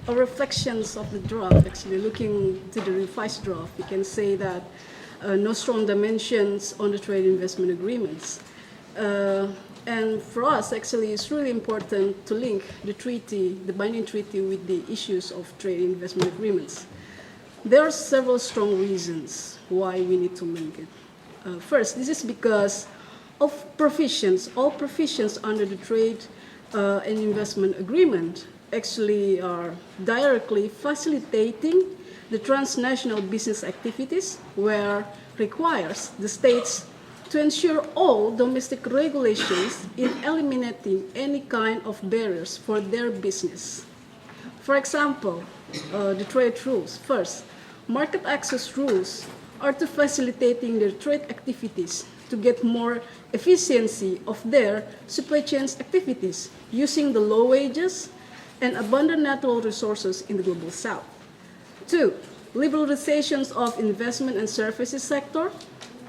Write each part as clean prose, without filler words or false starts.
reflections of the draft, actually looking to the revised draft, we can say that no strong dimensions on the trade investment agreements. And for us, actually, it's really important to link the treaty, the binding treaty, with the issues of trade investment agreements. There are several strong reasons why we need to link it. First, this is because of provisions, all provisions under the trade and investment agreement actually are directly facilitating the transnational business activities where requires the states to ensure all domestic regulations in eliminating any kind of barriers for their business. For example, the trade rules. First, market access rules are to facilitating their trade activities to get more efficiency of their supply chains activities using the low wages and abundant natural resources in the global south. Two, liberalizations of investment and services sector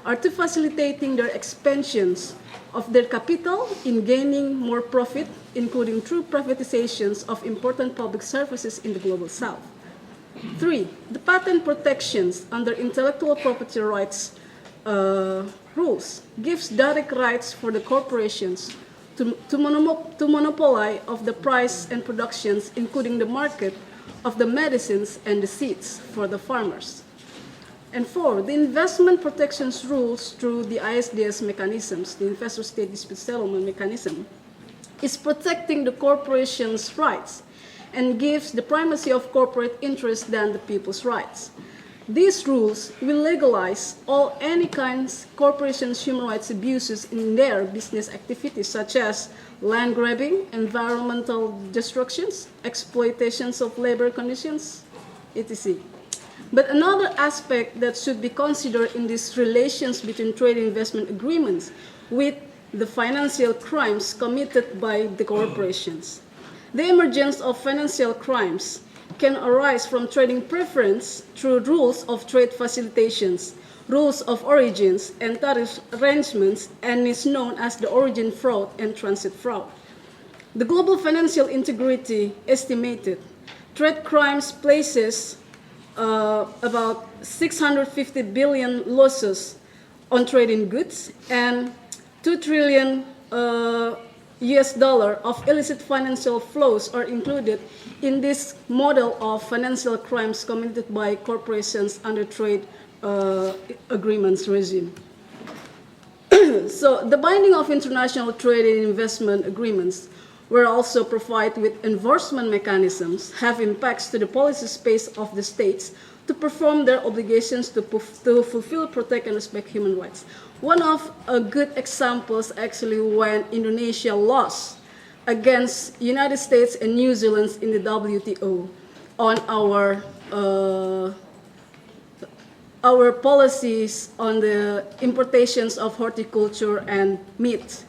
are to facilitating their expansions of their capital in gaining more profit, including through privatizations of important public services in the global south. Three, the patent protections under intellectual property rights rules gives direct rights for the corporations to monopolize of the price and productions, including the market of the medicines and the seeds for the farmers. And four, the investment protections rules through the ISDS mechanisms, the investor state dispute settlement mechanism, is protecting the corporation's rights and gives the primacy of corporate interest than the people's rights. These rules will legalize any kinds corporations' human rights abuses in their business activities, such as land grabbing, environmental destructions, exploitations of labor conditions, etc. But another aspect that should be considered in these relations between trade investment agreements with the financial crimes committed by the corporations. The emergence of financial crimes can arise from trading preference through rules of trade facilitations, rules of origins, and tariff arrangements, and is known as the origin fraud and transit fraud. The Global Financial Integrity estimated trade crimes places about 650 billion losses on trading goods and 2 trillion US dollar of illicit financial flows are included in this model of financial crimes committed by corporations under trade agreements regime. So the binding of international trade and investment agreements will also provide with enforcement mechanisms, have impacts to the policy space of the states to perform their obligations to fulfill, protect, and respect human rights. One of good examples actually when Indonesia lost against United States and New Zealand in the WTO on our policies on the importations of horticulture and meat.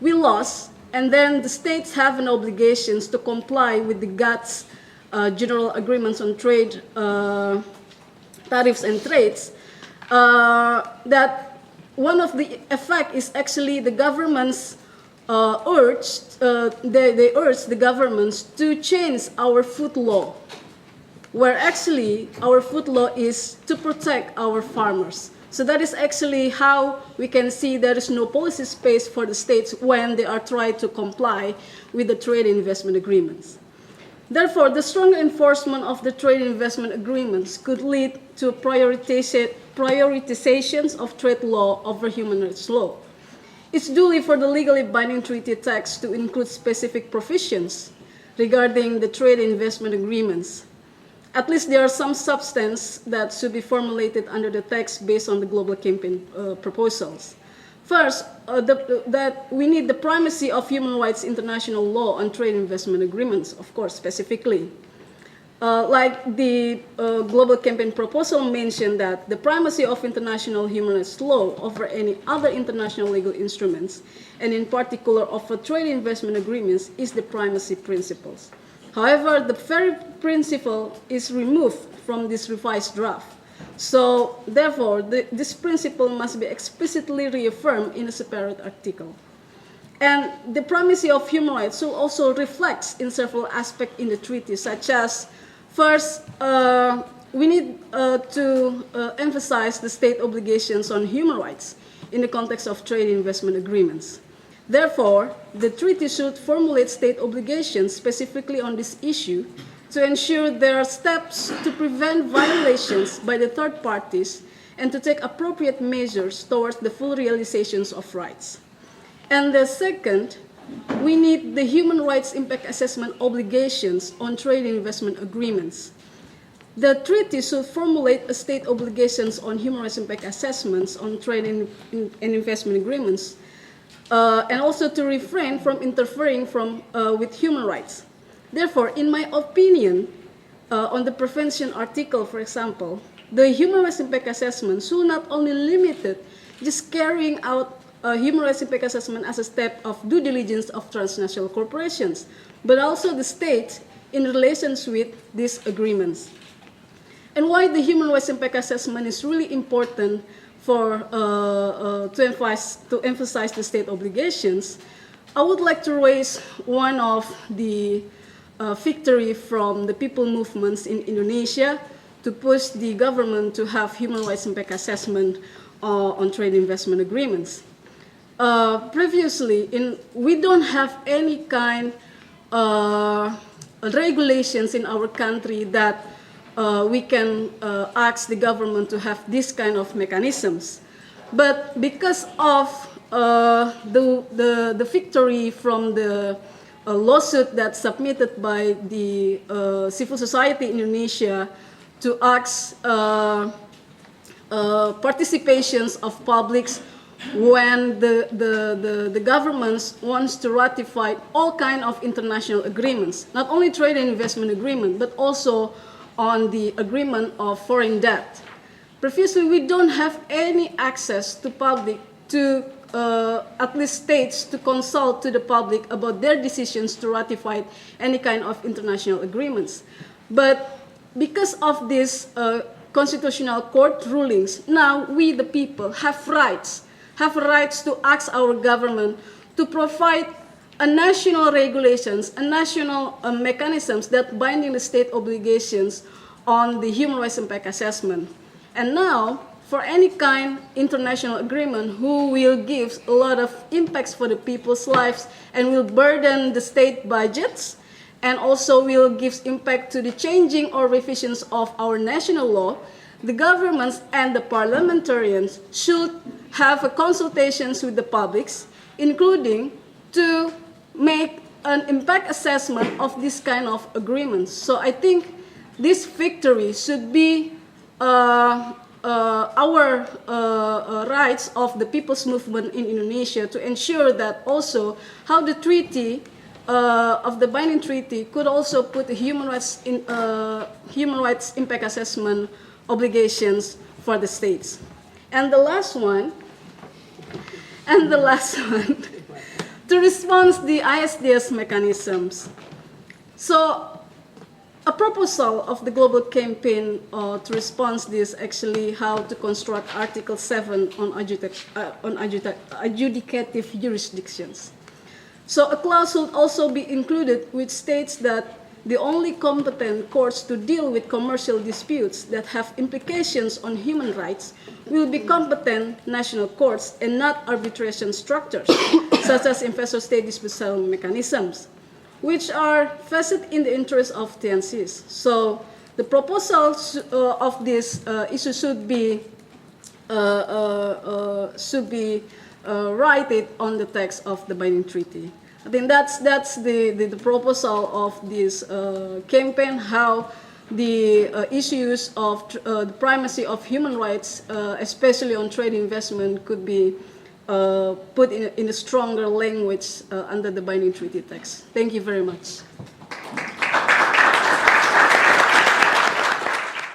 We lost, and then the states have an obligation to comply with the GATT's general agreements on trade, tariffs and trades, that one of the effect is actually the governments they urged the governments to change our food law, where actually our food law is to protect our farmers. So that is actually how we can see there is no policy space for the states when they are trying to comply with the trade and investment agreements. Therefore, the strong enforcement of the trade and investment agreements could lead to prioritizations of trade law over human rights law. It's duly for the legally binding treaty text to include specific provisions regarding the trade and investment agreements. At least there are some substance that should be formulated under the text based on the global campaign proposals. First, that we need the primacy of human rights international law on trade investment agreements, of course, specifically. Like the global campaign proposal mentioned that the primacy of international human rights law over any other international legal instruments, and in particular of trade investment agreements, is the primacy principles. However, the very principle is removed from this revised draft. So, therefore, this principle must be explicitly reaffirmed in a separate article. And the primacy of human rights will also reflect in several aspects in the treaty, such as First, we need to emphasize the state obligations on human rights in the context of trade and investment agreements. Therefore, the treaty should formulate state obligations specifically on this issue to ensure there are steps to prevent violations by the third parties and to take appropriate measures towards the full realizations of rights. And the second, we need the human rights impact assessment obligations on trade and investment agreements. The treaty should formulate a state obligations on human rights impact assessments on trade and investment agreements, and also to refrain from interfering with human rights. Therefore, in my opinion, on the prevention article, for example, the human rights impact assessment should not only limit it just carrying out human rights impact assessment as a step of due diligence of transnational corporations, but also the state in relations with these agreements. And why the human rights impact assessment is really important for to emphasize the state obligations, I would like to raise one of the victory from the people movements in Indonesia to push the government to have human rights impact assessment on trade investment agreements. Previously, we don't have any kind regulations in our country that we can ask the government to have this kind of mechanisms. But because of the victory from the lawsuit that's submitted by the civil society in Indonesia to ask participations of publics when the government wants to ratify all kinds of international agreements, not only trade and investment agreement, but also on the agreement of foreign debt. Previously, we don't have any access to public, to at least states, to consult to the public about their decisions to ratify any kind of international agreements. But because of these constitutional court rulings, now we, the people, have rights to ask our government to provide a national regulations, a national mechanisms that binding the state obligations on the human rights impact assessment. And now, for any kind international agreement who will give a lot of impacts for the people's lives and will burden the state budgets, and also will give impact to the changing or revisions of our national law, the governments and the parliamentarians should have a consultations with the publics, including to make an impact assessment of this kind of agreements. So I think this victory should be our rights of the people's movement in Indonesia to ensure that also how the treaty of the binding treaty could also put the human rights impact assessment obligations for the states. And the last one, to respond to the ISDS mechanisms. So a proposal of the global campaign to respond to this actually how to construct Article 7 on adjudicative jurisdictions. So a clause will also be included which states that the only competent courts to deal with commercial disputes that have implications on human rights will be competent national courts and not arbitration structures, such as investor-state dispute settlement mechanisms, which are vested in the interest of TNCs. So the proposals of this issue should be written on the text of the binding treaty. I think that's the proposal of this campaign, how the issues of the primacy of human rights, especially on trade investment, could be put in a stronger language under the binding treaty text. Thank you very much.